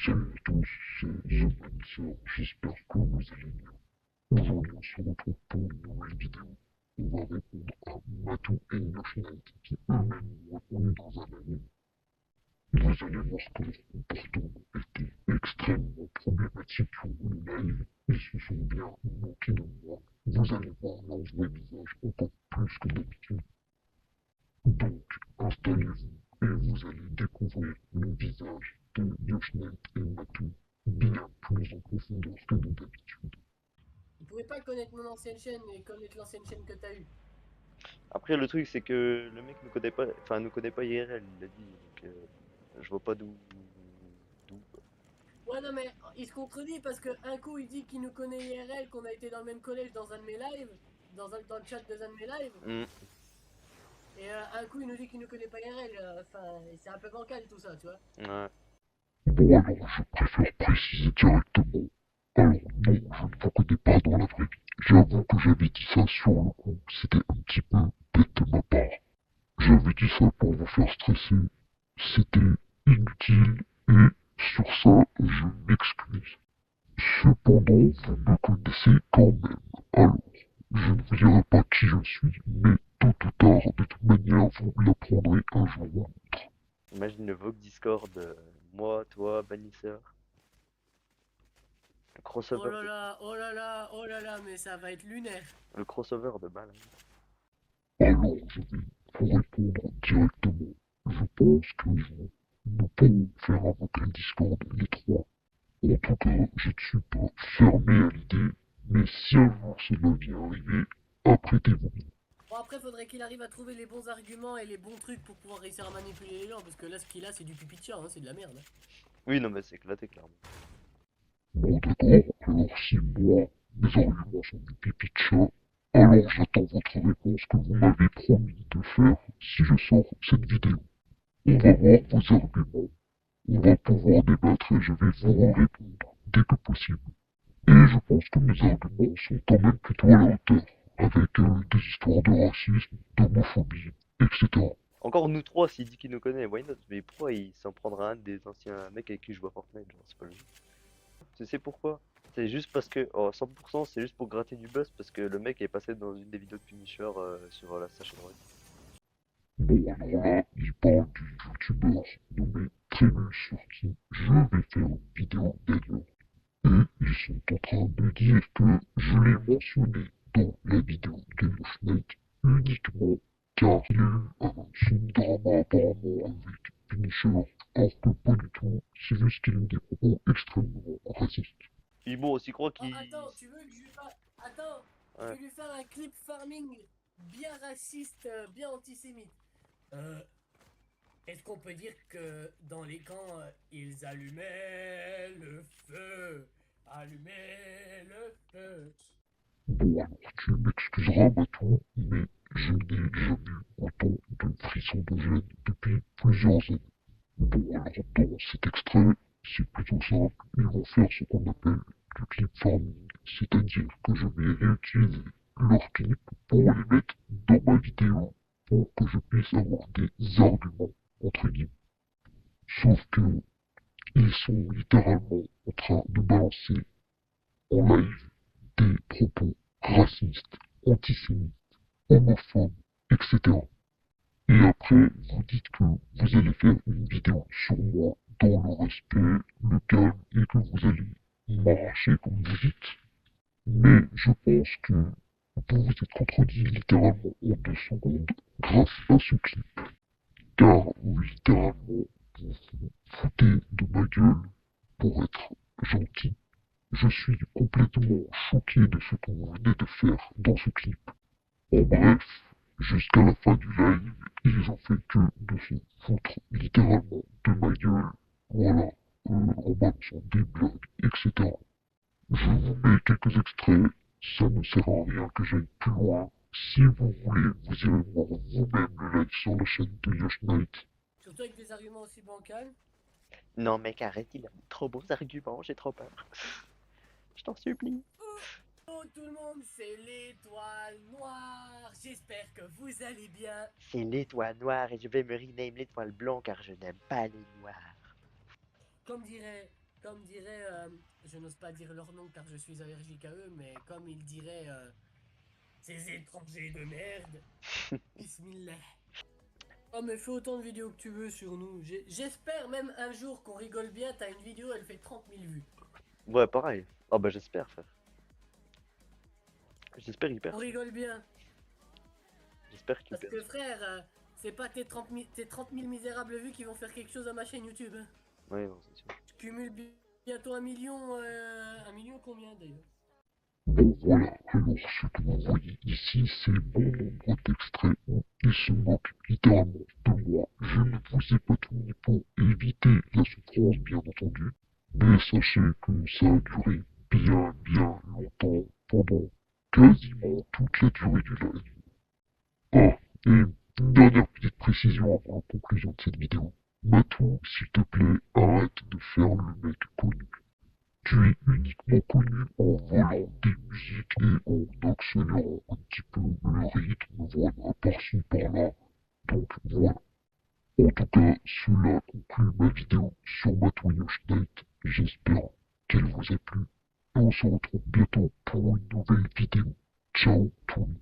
Salut à tous, c'est The Manicer, j'espère que vous allez bien. Aujourd'hui, on se retrouve pour une nouvelle vidéo. On va répondre à Matou et Yoshnet qui eux-mêmes ont répondu dans un anime. Vous allez voir que leur comportement était extrêmement problématique pour le live. Ils se sont bien moqués de moi. Vous allez voir leur vrai visage encore plus que d'habitude. Donc, installez-vous et vous allez découvrir le visage de Yoshnet et Matou bien plus en profondeur que d'habitude. Il pouvait pas connaître mon ancienne chaîne et connaître l'ancienne chaîne que t'as eue. Après, le truc, c'est que le mec nous connaît pas, enfin, nous connaît pas IRL, il l'a dit, donc je vois pas d'où. Ouais, non, mais il se contredit parce que un coup il dit qu'il nous connaît IRL, qu'on a été dans le même collège dans un de mes lives, dans le chat de un de mes lives, Hmm. et un coup il nous dit qu'il nous connaît pas IRL. Enfin, c'est un peu bancal tout ça, tu vois. Ouais. Bon alors, je préfère préciser directement. Alors non, je ne vous connais pas dans la vraie vie. J'avoue que j'avais dit ça sur le coup, c'était un petit peu bête de ma part. J'avais dit ça pour vous faire stresser. C'était inutile et sur ça, je m'excuse. Cependant, vous me connaissez quand même. Alors, je ne vous dirai pas qui je suis, mais tôt ou tard, de toute manière, vous l'apprendrez un jour ou l'autre. Imagine le Vogue Discord, moi, toi, Bannisser, le Oh crossover là de, là, oh là là, oh là là, mais ça va être lunaire. le crossover de malade. Alors, je vais vous répondre directement. Je pense que nous pourrons faire un vocal Discord les trois. En tout cas, je ne suis pas fermé à l'idée, mais si un jour cela vient arriver, apprêtez-vous bien. Bon, après, faudrait qu'il arrive à trouver les bons arguments et les bons trucs pour pouvoir réussir à manipuler les gens, parce que là, ce qu'il a, c'est du pipi de chat, hein, c'est de la merde. Oui, non, mais c'est éclaté, clairement. Bon d'accord, alors si moi, mes arguments sont du pipi de chat, alors j'attends votre réponse que vous m'avez promis de faire si je sors cette vidéo. On va voir vos arguments, on va pouvoir débattre et je vais vous répondre dès que possible. Et je pense que mes arguments sont quand même plutôt à la hauteur, avec des histoires de racisme, d'homophobie, etc. Encore nous trois, s'il dit qu'il nous connaît, why not? Mais pourquoi il s'en prendra un des anciens mecs avec qui je joue à Fortnite, genre, c'est pas logique. Tu sais pourquoi? C'est juste parce que, oh, 100%, c'est juste pour gratter du buzz, parce que le mec est passé dans une des vidéos de Punisher sur la sa chaîne Road. Bon alors là, il parle du youtubeur nommé Trémus sur qui je vais faire une vidéo d'ailleurs. Et ils sont en train de dire que je l'ai mentionné dans la vidéo de Yoshnet uniquement car il y a eu un drama apparemment avec Punisher, or que pas du tout, c'est juste qu'il a eu des propos extrêmement racistes. Puis bon, aussi croit Oh, qu'il... attends, tu veux que je lui fasse. Attends, je vais Ouais. lui faire un clip farming bien raciste, bien antisémite. Euh, Est-ce qu'on peut dire que dans les camps, ils allumaient le feu? Allumaient le feu. Bon alors tu m'excuseras Matou, mais je n'ai jamais eu autant de frissons de gêne depuis plusieurs années. Bon alors dans cet extrait, c'est plutôt simple, ils vont faire ce qu'on appelle du clip farming, c'est-à-dire que je vais réutiliser leurs clips pour les mettre dans ma vidéo pour que je puisse avoir des arguments, entre guillemets. Sauf que ils sont littéralement en train de balancer en live des propos racistes, antisémites, homophobes, etc. Et après, vous dites que vous allez faire une vidéo sur moi dans le respect, le calme et que vous allez m'arracher comme vous dites. Mais je pense que vous vous êtes contredit littéralement en 2 secondes grâce à ce clip. Car littéralement, vous vous foutez de ma gueule pour être gentil. Je suis complètement choqué de ce que vous venez de faire dans ce clip. En bref, jusqu'à la fin du live, ils ont fait que de se foutre littéralement de ma gueule, voilà, en balançant des blagues, etc. Je vous mets quelques extraits, ça ne sert à rien que j'aille plus loin. Si vous voulez, vous irez voir vous-même le live sur la chaîne de Yosh Knight. Surtout avec des arguments aussi bancals. Non mec, arrête, il a trop beaux arguments, j'ai trop peur. Je t'en supplie. Oh, oh, tout le monde, c'est l'étoile noire. J'espère que vous allez bien. C'est l'étoile noire et je vais me rename l'étoile blanc car je n'aime pas les noirs. Comme dirait comme dirait, je n'ose pas dire leur nom car je suis allergique à eux, mais comme ils diraient, ces étrangers de merde. Bismillah. Oh mais fais autant de vidéos que tu veux sur nous. J'espère même un jour qu'on rigole bien, t'as une vidéo, elle fait 30 000 vues. Ouais, pareil. Ah bah j'espère, frère. J'espère qu'il On perce. rigole bien. J'espère qu'il Parce que perce. frère, c'est pas tes 30 000 misérables vues qui vont faire quelque chose à ma chaîne YouTube. Hein. Ouais, non, c'est sûr. Je cumule bientôt 1 million, 1 million combien d'ailleurs? Bon voilà, alors ce que vous voyez ici, c'est bon nombre d'extraits où il se moque littéralement de moi. Je ne vous ai pas tout mis pour éviter la souffrance, bien entendu, mais sachez que ça a duré bien longtemps, pendant quasiment toute la durée du live. Ah, et une dernière petite précision avant la conclusion de cette vidéo. Matou, s'il te plaît, arrête de faire le mec connu. Tu es uniquement connu en volant des musiques et en accélérant un petit peu le rythme, voilà, par-ci par-là. Donc voilà. En tout cas, cela conclut ma vidéo sur Matouillage Night. J'espère qu'elle vous a plu. Et on se retrouve bientôt pour une nouvelle vidéo. Ciao tout le monde.